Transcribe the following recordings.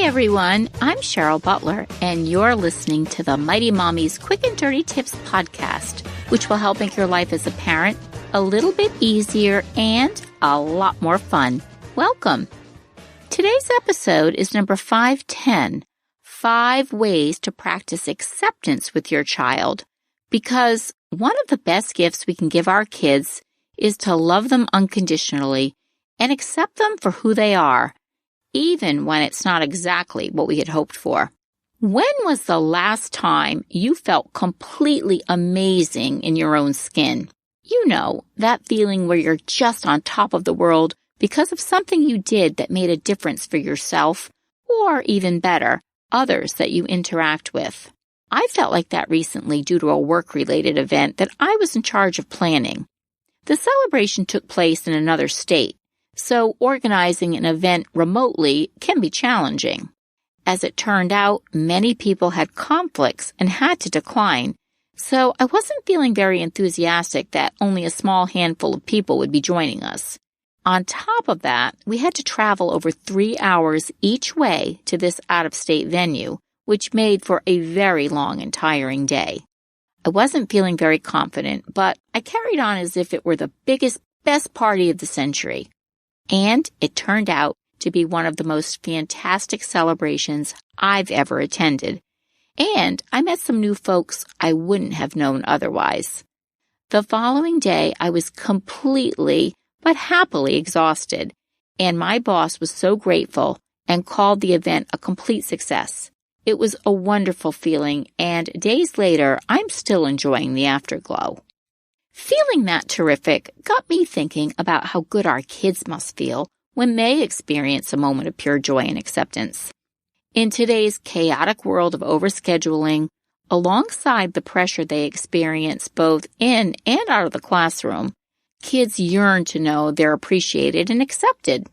Hey everyone, I'm Cheryl Butler, and you're listening to the Mighty Mommy's Quick and Dirty Tips podcast, which will help make your life as a parent a little bit easier and a lot more fun. Welcome. Today's episode is number 510, 5 ways to practice acceptance with your child, because one of the best gifts we can give our kids is to love them unconditionally and accept them for who they are, even when it's not exactly what we had hoped for. When was the last time you felt completely amazing in your own skin? You know, that feeling where you're just on top of the world because of something you did that made a difference for yourself, or even better, others that you interact with. I felt like that recently due to a work-related event that I was in charge of planning. The celebration took place in another state, so organizing an event remotely can be challenging. As it turned out, many people had conflicts and had to decline, so I wasn't feeling very enthusiastic that only a small handful of people would be joining us. On top of that, we had to travel over 3 hours each way to this out-of-state venue, which made for a very long and tiring day. I wasn't feeling very confident, but I carried on as if it were the biggest, best party of the century. And it turned out to be one of the most fantastic celebrations I've ever attended. And I met some new folks I wouldn't have known otherwise. The following day, I was completely but happily exhausted, and my boss was so grateful and called the event a complete success. It was a wonderful feeling, and days later, I'm still enjoying the afterglow. Feeling that terrific got me thinking about how good our kids must feel when they experience a moment of pure joy and acceptance. In today's chaotic world of overscheduling, alongside the pressure they experience both in and out of the classroom, kids yearn to know they're appreciated and accepted.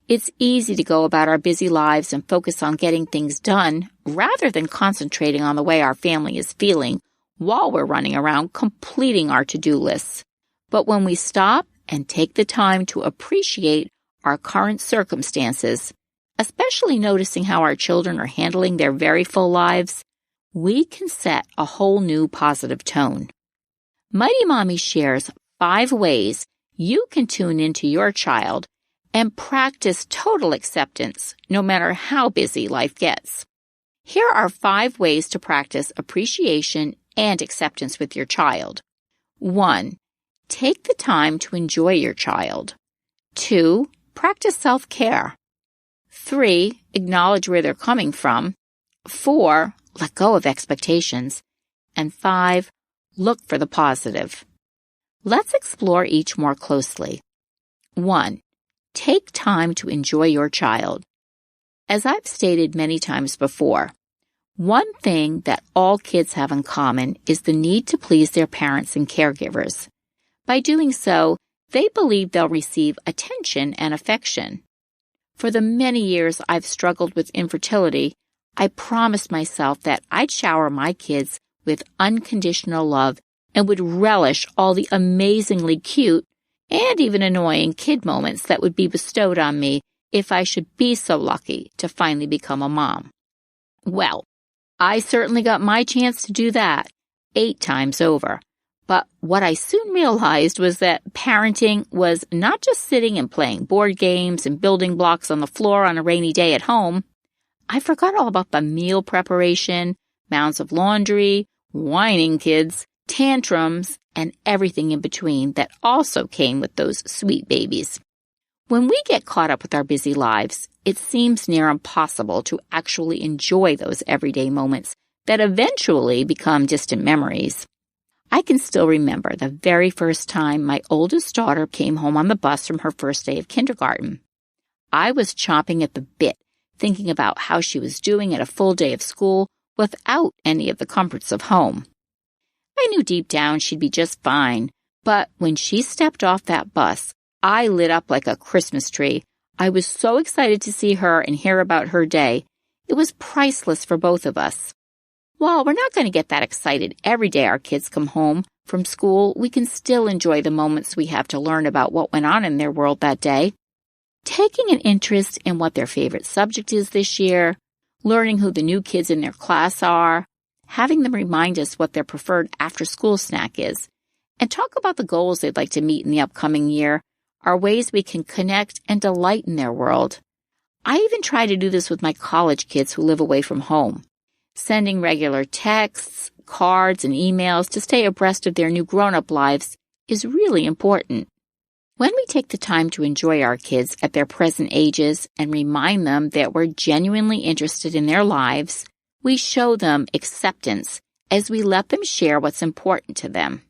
It's easy to go about our busy lives and focus on getting things done rather than concentrating on the way our family is feeling while we're running around completing our to-do lists. But when we stop and take the time to appreciate our current circumstances, especially noticing how our children are handling their very full lives, we can set a whole new positive tone. Mighty Mommy shares 5 ways you can tune into your child and practice total acceptance no matter how busy life gets. Here are 5 ways to practice appreciation and acceptance with your child. 1. Take the time to enjoy your child. 2. Practice self-care. 3. Acknowledge where they're coming from. 4. Let go of expectations. And 5. Look for the positive. Let's explore each more closely. 1. Take time to enjoy your child. As I've stated many times before, one thing that all kids have in common is the need to please their parents and caregivers. By doing so, they believe they'll receive attention and affection. For the many years I've struggled with infertility, I promised myself that I'd shower my kids with unconditional love and would relish all the amazingly cute and even annoying kid moments that would be bestowed on me if I should be so lucky to finally become a mom. Well, I certainly got my chance to do that 8 times over. But what I soon realized was that parenting was not just sitting and playing board games and building blocks on the floor on a rainy day at home. I forgot all about the meal preparation, mounds of laundry, whining kids, tantrums, and everything in between that also came with those sweet babies. When we get caught up with our busy lives, it seems near impossible to actually enjoy those everyday moments that eventually become distant memories. I can still remember the very first time my oldest daughter came home on the bus from her first day of kindergarten. I was chomping at the bit, thinking about how she was doing at a full day of school without any of the comforts of home. I knew deep down she'd be just fine, but when she stepped off that bus, I lit up like a Christmas tree. I was so excited to see her and hear about her day. It was priceless for both of us. While we're not going to get that excited every day our kids come home from school, we can still enjoy the moments we have to learn about what went on in their world that day. Taking an interest in what their favorite subject is this year, learning who the new kids in their class are, having them remind us what their preferred after-school snack is, and talk about the goals they'd like to meet in the upcoming year are ways we can connect and delight in their world. I even try to do this with my college kids who live away from home. Sending regular texts, cards, and emails to stay abreast of their new grown-up lives is really important. When we take the time to enjoy our kids at their present ages and remind them that we're genuinely interested in their lives, we show them acceptance as we let them share what's important to them.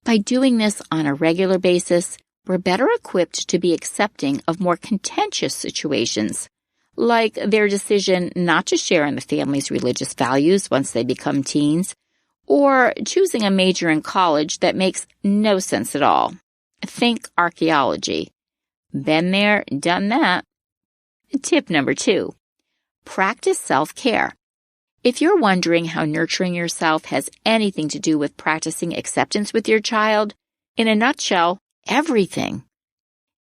By doing this on a regular basis, we're better equipped to be accepting of more contentious situations, like their decision not to share in the family's religious values once they become teens, or choosing a major in college that makes no sense at all. Think archaeology. Been there, done that. Tip number 2, practice self-care. If you're wondering how nurturing yourself has anything to do with practicing acceptance with your child, in a nutshell, everything.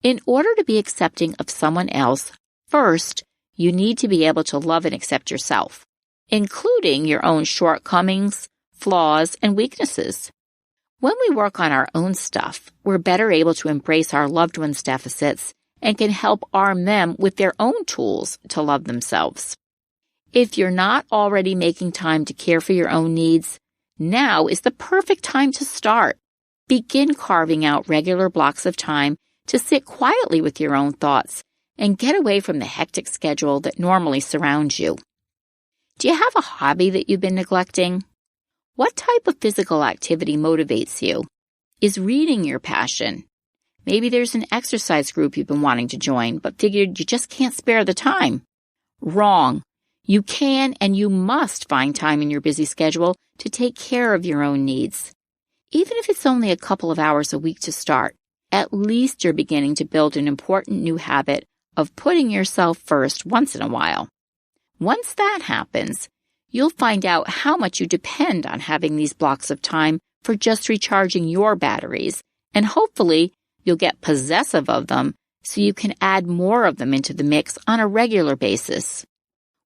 In order to be accepting of someone else, first, you need to be able to love and accept yourself, including your own shortcomings, flaws, and weaknesses. When we work on our own stuff, we're better able to embrace our loved ones' deficits and can help arm them with their own tools to love themselves. If you're not already making time to care for your own needs, now is the perfect time to start. Begin carving out regular blocks of time to sit quietly with your own thoughts and get away from the hectic schedule that normally surrounds you. Do you have a hobby that you've been neglecting? What type of physical activity motivates you? Is reading your passion? Maybe there's an exercise group you've been wanting to join, but figured you just can't spare the time. Wrong. You can and you must find time in your busy schedule to take care of your own needs. Even if it's only a couple of hours a week to start, at least you're beginning to build an important new habit of putting yourself first once in a while. Once that happens, you'll find out how much you depend on having these blocks of time for just recharging your batteries, and hopefully you'll get possessive of them so you can add more of them into the mix on a regular basis.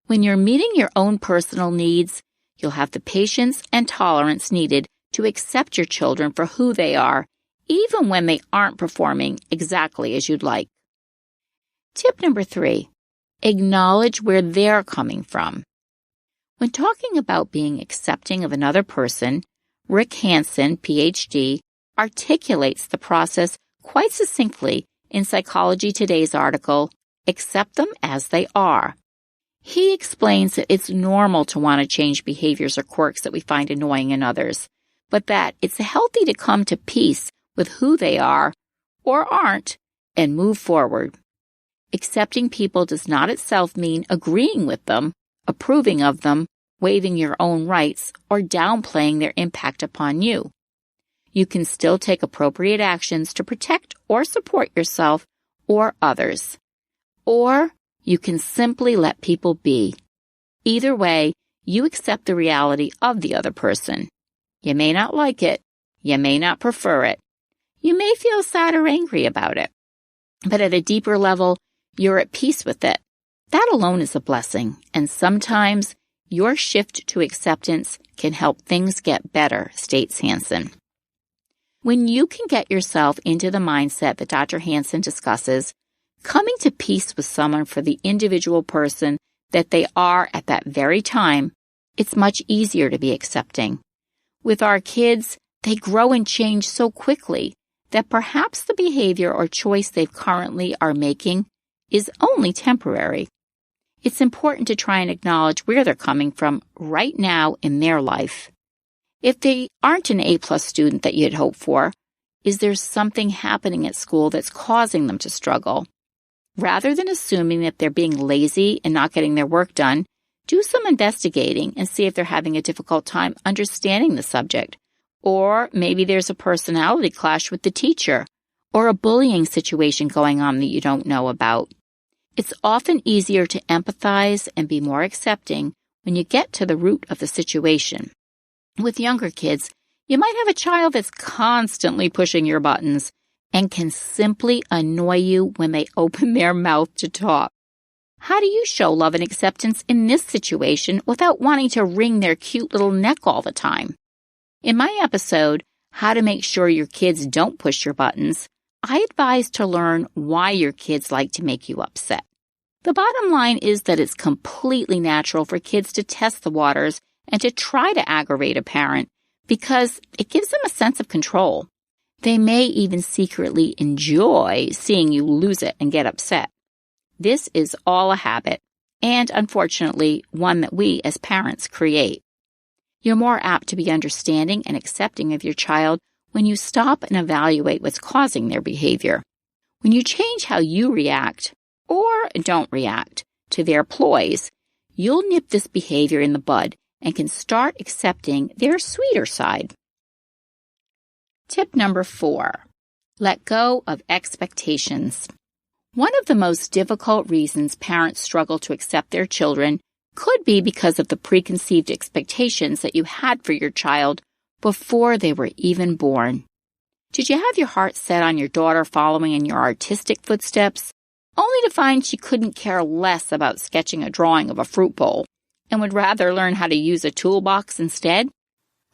When you're meeting your own personal needs, you'll have the patience and tolerance needed to accept your children for who they are, even when they aren't performing exactly as you'd like. Tip number 3, acknowledge where they're coming from. When talking about being accepting of another person, Rick Hansen, PhD, articulates the process quite succinctly in Psychology Today's article, Accept Them as They Are. He explains that it's normal to want to change behaviors or quirks that we find annoying in others, but that it's healthy to come to peace with who they are or aren't and move forward. Accepting people does not itself mean agreeing with them, approving of them, waiving your own rights, or downplaying their impact upon you. You can still take appropriate actions to protect or support yourself or others. Or you can simply let people be. Either way, you accept the reality of the other person. You may not like it. You may not prefer it. You may feel sad or angry about it. But at a deeper level, you're at peace with it. That alone is a blessing, and sometimes your shift to acceptance can help things get better, states Hansen. When you can get yourself into the mindset that Dr. Hansen discusses, coming to peace with someone for the individual person that they are at that very time, it's much easier to be accepting. With our kids, they grow and change so quickly that perhaps the behavior or choice they currently are making is only temporary. It's important to try and acknowledge where they're coming from right now in their life. If they aren't an A+ student that you had hoped for, is there something happening at school that's causing them to struggle? Rather than assuming that they're being lazy and not getting their work done, do some investigating and see if they're having a difficult time understanding the subject. Or maybe there's a personality clash with the teacher, or a bullying situation going on that you don't know about. It's often easier to empathize and be more accepting when you get to the root of the situation. With younger kids, you might have a child that's constantly pushing your buttons and can simply annoy you when they open their mouth to talk. How do you show love and acceptance in this situation without wanting to wring their cute little neck all the time? In my episode, How to Make Sure Your Kids Don't Push Your Buttons, I advise to learn why your kids like to make you upset. The bottom line is that it's completely natural for kids to test the waters and to try to aggravate a parent because it gives them a sense of control. They may even secretly enjoy seeing you lose it and get upset. This is all a habit, and unfortunately, one that we as parents create. You're more apt to be understanding and accepting of your child when you stop and evaluate what's causing their behavior. When you change how you react, or don't react, to their ploys, you'll nip this behavior in the bud and can start accepting their sweeter side. Tip number 4. Let go of expectations. One of the most difficult reasons parents struggle to accept their children could be because of the preconceived expectations that you had for your child before they were even born. Did you have your heart set on your daughter following in your artistic footsteps, only to find she couldn't care less about sketching a drawing of a fruit bowl and would rather learn how to use a toolbox instead?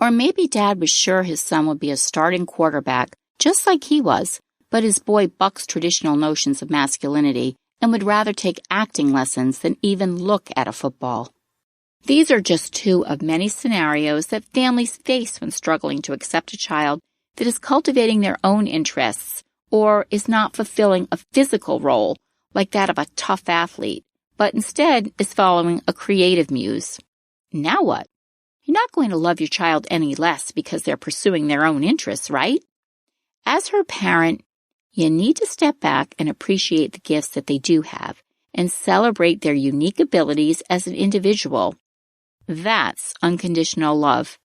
Or maybe Dad was sure his son would be a starting quarterback just like he was, but his boy bucks traditional notions of masculinity and would rather take acting lessons than even look at a football. These are just two of many scenarios that families face when struggling to accept a child that is cultivating their own interests or is not fulfilling a physical role like that of a tough athlete, but instead is following a creative muse. Now what? You're not going to love your child any less because they're pursuing their own interests, right? As her parent, you need to step back and appreciate the gifts that they do have and celebrate their unique abilities as an individual. That's unconditional love,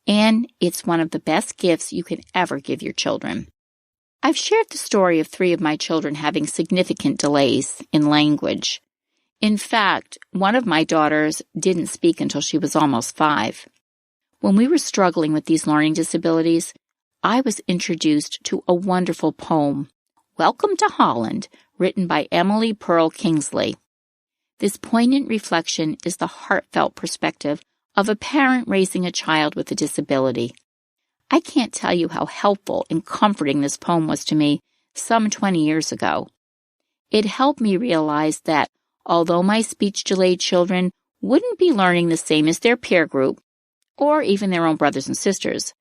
and it's one of the best gifts you can ever give your children. I've shared the story of 3 of my children having significant delays in language. In fact, one of my daughters didn't speak until she was almost 5. When we were struggling with these learning disabilities, I was introduced to a wonderful poem, Welcome to Holland, written by Emily Pearl Kingsley. This poignant reflection is the heartfelt perspective of a parent raising a child with a disability. I can't tell you how helpful and comforting this poem was to me some 20 years ago. It helped me realize that although my speech-delayed children wouldn't be learning the same as their peer group, or even their own brothers and sisters,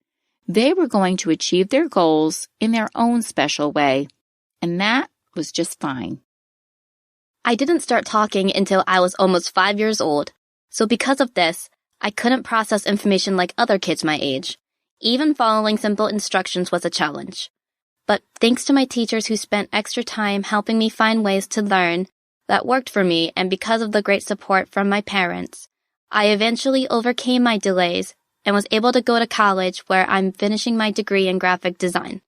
they were going to achieve their goals in their own special way, and that was just fine. I didn't start talking until I was almost 5 years old, so because of this, I couldn't process information like other kids my age. Even following simple instructions was a challenge. But thanks to my teachers who spent extra time helping me find ways to learn that worked for me, and because of the great support from my parents, I eventually overcame my delays and was able to go to college where I'm finishing my degree in graphic design.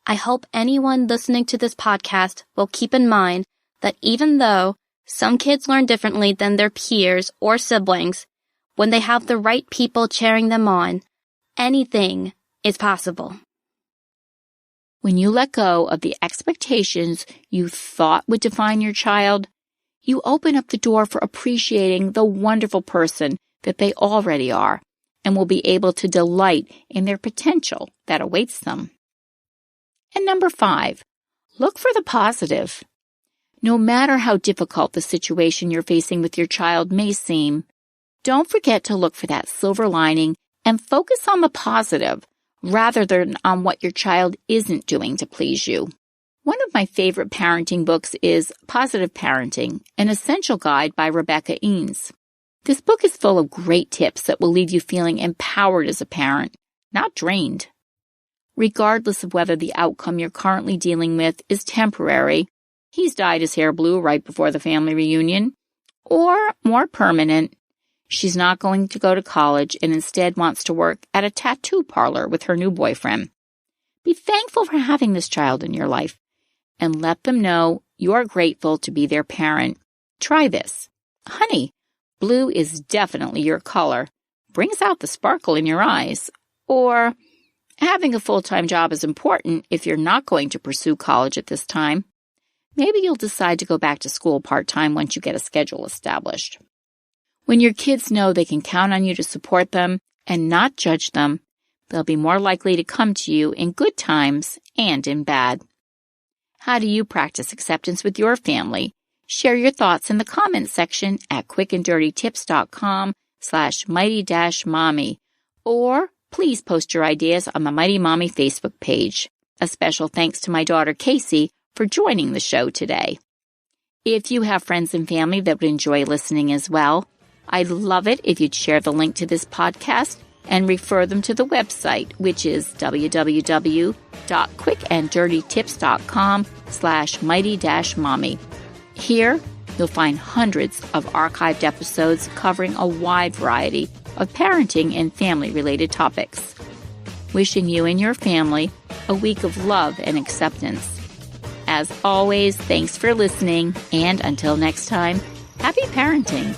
I hope anyone listening to this podcast will keep in mind that even though some kids learn differently than their peers or siblings, when they have the right people cheering them on, anything is possible. When you let go of the expectations you thought would define your child, you open up the door for appreciating the wonderful person that they already are and will be able to delight in their potential that awaits them. And number 5, look for the positive. No matter how difficult the situation you're facing with your child may seem, don't forget to look for that silver lining and focus on the positive rather than on what your child isn't doing to please you. One of my favorite parenting books is Positive Parenting, an essential guide by Rebecca Eanes. This book is full of great tips that will leave you feeling empowered as a parent, not drained. Regardless of whether the outcome you're currently dealing with is temporary, he's dyed his hair blue right before the family reunion, or more permanent, she's not going to go to college and instead wants to work at a tattoo parlor with her new boyfriend. Be thankful for having this child in your life and let them know you're grateful to be their parent. Try this. Honey, blue is definitely your color. Brings out the sparkle in your eyes. Or, having a full-time job is important if you're not going to pursue college at this time. Maybe you'll decide to go back to school part-time once you get a schedule established. When your kids know they can count on you to support them and not judge them, they'll be more likely to come to you in good times and in bad. How do you practice acceptance with your family? Share your thoughts in the comments section at quickanddirtytips.com/mighty-mommy, or please post your ideas on the Mighty Mommy Facebook page. A special thanks to my daughter Casey for joining the show today. If you have friends and family that would enjoy listening as well, I'd love it if you'd share the link to this podcast and refer them to the website, which is www.quickanddirtytips.com/mighty-mommy. Here, you'll find hundreds of archived episodes covering a wide variety of parenting and family-related topics. Wishing you and your family a week of love and acceptance. As always, thanks for listening, and until next time, happy parenting.